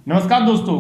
नमस्कार दोस्तों।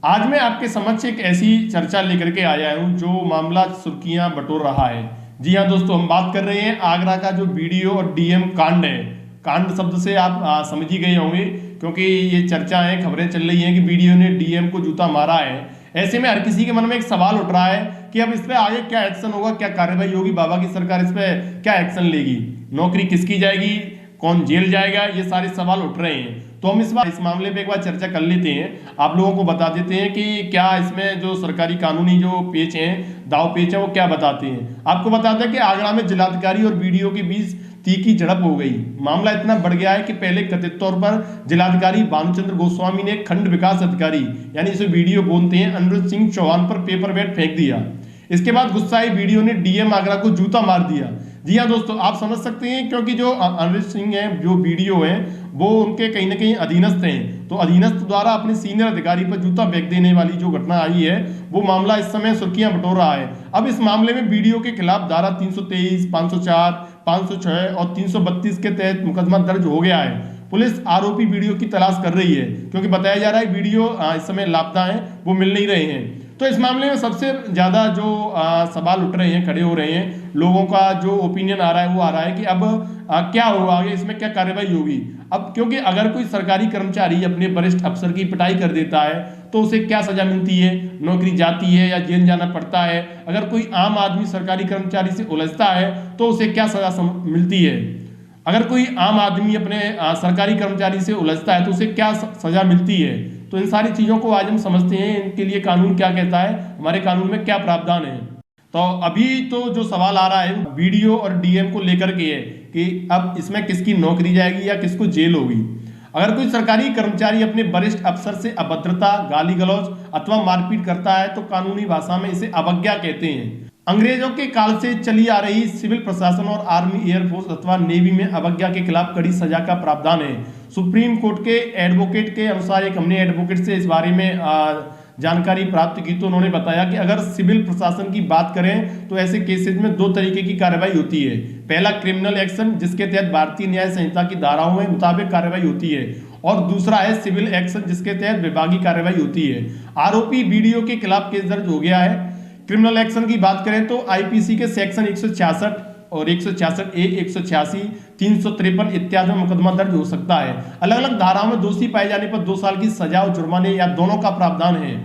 आज मैं आपके समक्ष एक ऐसी चर्चा लेकर के आया हूं जो मामला सुर्खियां बटोर रहा है। जी हां दोस्तों, हम बात कर रहे हैं आगरा का जो वीडियो और डीएम कांड है। कांड शब्द से आप समझ ही गए होंगे, क्योंकि ये चर्चा है, खबरें चल रही हैं कि वीडियो ने डीएम को जूता मारा है। ऐसे में हर किसी के मन में एक सवाल उठ रहा है कि अब इस पे आगे क्या एक्शन होगा, क्या कार्रवाई होगी, बाबा की सरकार इस पे क्या एक्शन लेगी, नौकरी किसकी जाएगी, कौन जेल जाएगा, ये सारे सवाल उठ रहे हैं। तो हम इस मामले पे एक बार चर्चा कर लेते हैं। आप लोगों को बता देते हैं कि क्या इसमें जो सरकारी कानूनी जो पेच हैं, दाव पेच हैं, वो क्या बताते हैं। आपको बताते हैं कि आगरा में जिलाधिकारी और बीडीओ के बीच तीखी झड़प हो गई। मामला इतना बढ़ गया है कि पहले कथित तौर पर जिलाधिकारी भानुचंद्र गोस्वामी ने खंड विकास अधिकारी यानी इसे बीडीओ बोलते हैं अनिरुद्ध सिंह चौहान पर पेपर वेट फेंक दिया। इसके बाद गुस्साए बीडीओ ने डीएम आगरा को जूता मार दिया। जी हाँ दोस्तों, आप समझ सकते हैं, क्योंकि जो अनिरुद्ध सिंह हैं, जो बीडीओ हैं, वो उनके कहीं ना कहीं अधीनस्थ हैं। तो अधीनस्थ द्वारा अपने सीनियर अधिकारी पर जूता फेंक देने वाली जो घटना आई है, वो मामला इस समय सुर्खियां बटोर रहा है। अब इस मामले में बीडीओ के खिलाफ धारा 323, 504, 506 और 332 के तहत मुकदमा दर्ज हो गया है। पुलिस आरोपी वीडियो की तलाश कर रही है, क्योंकि बताया जा रहा है वीडियो इस समय लापता है, वो मिल नहीं रहे हैं। तो इस मामले में सबसे ज्यादा जो सवाल उठ रहे हैं, खड़े हो रहे हैं, लोगों का जो ओपिनियन आ रहा है वो आ रहा है कि अब क्या होगा आगे, इसमें क्या कार्रवाई होगी। अब क्योंकि अगर कोई सरकारी कर्मचारी अपने वरिष्ठ अफसर की पिटाई कर देता है तो उसे क्या सजा मिलती है, नौकरी जाती है या जेल जाना पड़ता है। अगर कोई आम आदमी सरकारी कर्मचारी से उलझता है तो उसे क्या सजा मिलती है। अगर कोई आम आदमी अपने सरकारी कर्मचारी से उलझता है तो उसे क्या सजा मिलती है। तो इन सारी चीजों को आज हम समझते हैं, इनके लिए कानून क्या कहता है, हमारे कानून में क्या प्रावधान है। तो अभी तो जो सवाल आ रहा है वीडियो और डीएम को लेकर के है कि अब इसमें किसकी नौकरी जाएगी या किसको जेल होगी। अगर कोई सरकारी कर्मचारी अपने वरिष्ठ अफसर से अभद्रता, गाली गलौज अथवा मारपीट करता है तो कानूनी भाषा में इसे अवज्ञा कहते हैं। अंग्रेजों के काल से चली आ रही सिविल प्रशासन और आर्मी, एयरफोर्स अथवा नेवी में अवज्ञा के खिलाफ कड़ी सजा का प्रावधान है। सुप्रीम कोर्ट के एडवोकेट के अनुसार, एक हमने एडवोकेट से इस बारे में जानकारी प्राप्त की, तो उन्होंने बताया कि अगर सिविल प्रशासन की बात करें तो ऐसे केसेस में दो तरीके की कार्रवाई होती है। पहला क्रिमिनल एक्शन, जिसके तहत भारतीय न्याय संहिता की धाराओं में मुताबिक कार्रवाई होती है, और दूसरा है सिविल एक्शन, जिसके तहत विभागीय कार्रवाई होती है। आरोपी वीडियो के खिलाफ केस दर्ज हो गया है। क्रिमिनल एक्शन की बात करें तो आईपीसी के सेक्शन 166 और 166A, 186, 353 इत्यादि में मुकदमा दर्ज हो सकता है। अलग अलग धाराओं में दोषी पाए जाने पर 2 साल की सजा और जुर्माने या दोनों का प्रावधान है।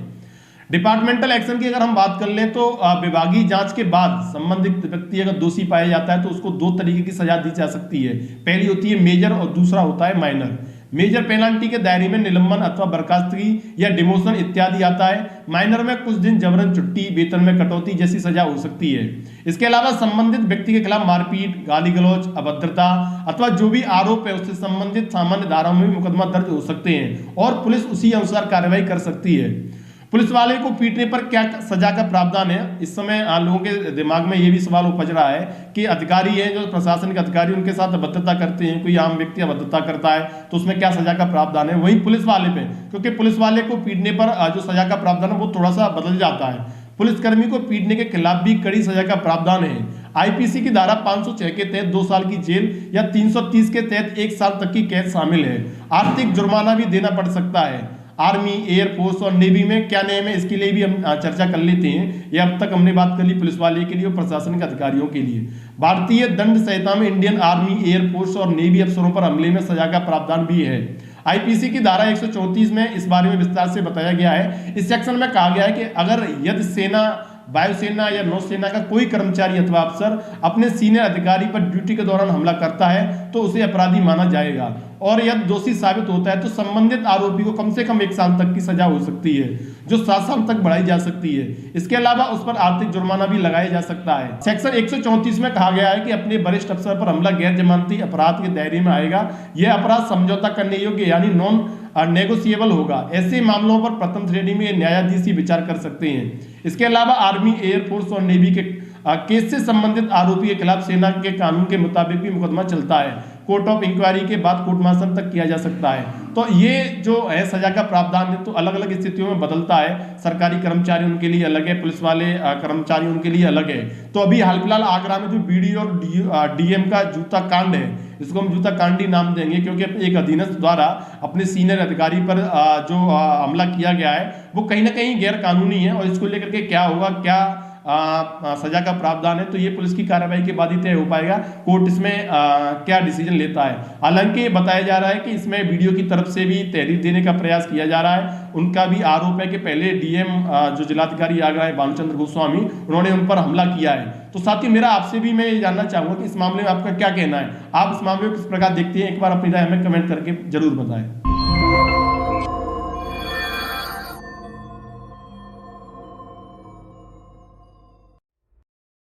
डिपार्टमेंटल एक्शन की अगर हम बात कर लें तो विभागीय जांच के बाद संबंधित व्यक्ति अगर दोषी पाया जाता है तो उसको 2 तरीके की सजा दी जा सकती है। पहली होती है मेजर और दूसरा होता है माइनर। मेजर पेनाल्टी के दायरे में निलंबन अथवा बर्खास्तगी या डिमोशन इत्यादि आता है। माइनर में कुछ दिन जबरन छुट्टी, वेतन में कटौती जैसी सजा हो सकती है। इसके अलावा संबंधित व्यक्ति के खिलाफ मारपीट, गाली गलौज, अभद्रता अथवा जो भी आरोप है उससे संबंधित सामान्य धाराओं में भी मुकदमा दर्ज हो सकते हैं और पुलिस उसी अनुसार कार्रवाई कर सकती है। पुलिस वाले को पीटने पर क्या सजा का प्रावधान है, इस समय लोगों के दिमाग में ये भी सवाल उपज रहा है कि अधिकारी हैं, जो प्रशासनिक अधिकारी, उनके साथ अभद्रता करते हैं, कोई आम व्यक्ति अभद्रता करता है तो उसमें क्या सजा का प्रावधान है। वही पुलिस वाले पे, क्योंकि पुलिस वाले को पीटने पर जो सजा का प्रावधान है वो थोड़ा सा बदल जाता है। पुलिसकर्मी को पीटने के खिलाफ भी कड़ी सजा का प्रावधान है। आईपीसी की धारा 506 के तहत 2 साल की जेल या 330 के तहत 1 साल तक की कैद शामिल है। आर्थिक जुर्माना भी देना पड़ सकता है। आर्मी, एयरफोर्स और नेवी में क्या नियम है, इसके लिए भी हम चर्चा कर लेते हैं। ये अब तक हमने बात कर ली पुलिस वाले के लिए और प्रशासनिक अधिकारियों के लिए। भारतीय दंड संहिता में इंडियन आर्मी, एयरफोर्स और नेवी अफसरों पर हमले में सजा का प्रावधान भी है। आईपीसी की धारा 134 में इस बारे में विस्तार से बताया गया है। इस सेक्शन में कहा गया है कि अगर यदि सेना, वायुसेना या नौसेना का कोई कर्मचारी अथवा अफसर अपने सीनियर अधिकारी पर ड्यूटी के दौरान हमला करता है तो उसे अपराधी माना जाएगा, और यदि दोषी साबित होता है तो संबंधित आरोपी को कम से कम 1 साल तक की सजा हो सकती है, जो 7 साल तक बढ़ाई जा सकती है। इसके अलावा उस पर आर्थिक जुर्माना भी लगाया जा सकता है। सेक्शन 134 में कहा गया है कि अपने वरिष्ठ अफसर पर हमला गैर जमानती अपराध के दायरे में आएगा। यह अपराध समझौता करने योग्य यानी नॉन नेगोशिएबल होगा। ऐसे मामलों पर प्रथम श्रेणी में न्यायाधीश ही विचार कर सकते हैं। इसके अलावा आर्मी, एयरफोर्स और नेवी के केस से संबंधित आरोपी के खिलाफ सेना के कानून के मुताबिक भी मुकदमा चलता है। कोर्ट ऑफ इंक्वायरी के बाद कोर्ट मार्शल तक किया जा सकता है। तो ये जो है सजा का प्रावधान है, तो अलग अलग स्थितियों में बदलता है। सरकारी कर्मचारी उनके लिए अलग है, पुलिस वाले कर्मचारी उनके लिए अलग है। तो अभी हाल फिलहाल आगरा में जो बीडीओ और डीएम का जूता कांड है, इसको हम जूता कांडी नाम देंगे, क्योंकि एक अधीनस्थ द्वारा अपने सीनियर अधिकारी पर जो हमला किया गया है वो कहीं ना कहीं गैर कानूनी है, और इसको लेकर के क्या होगा, क्या सजा का प्रावधान है, तो ये पुलिस की कार्रवाई के बाद ही तय हो पाएगा, कोर्ट इसमें क्या डिसीजन लेता है। हालांकि बताया जा रहा है कि इसमें वीडियो की तरफ से भी तहरीर देने का प्रयास किया जा रहा है। उनका भी आरोप है कि पहले डीएम जो जिलाधिकारी आगरा है भानुचंद्र गोस्वामी, उन्होंने उन पर हमला किया है। तो साथ ही मेरा आपसे भी मैं ये जानना चाहूंगा कि इस मामले में आपका क्या कहना है, आप इस मामले को किस प्रकार देखते हैं, एक बार अपनी राय हमें कमेंट करके जरूर बताएं।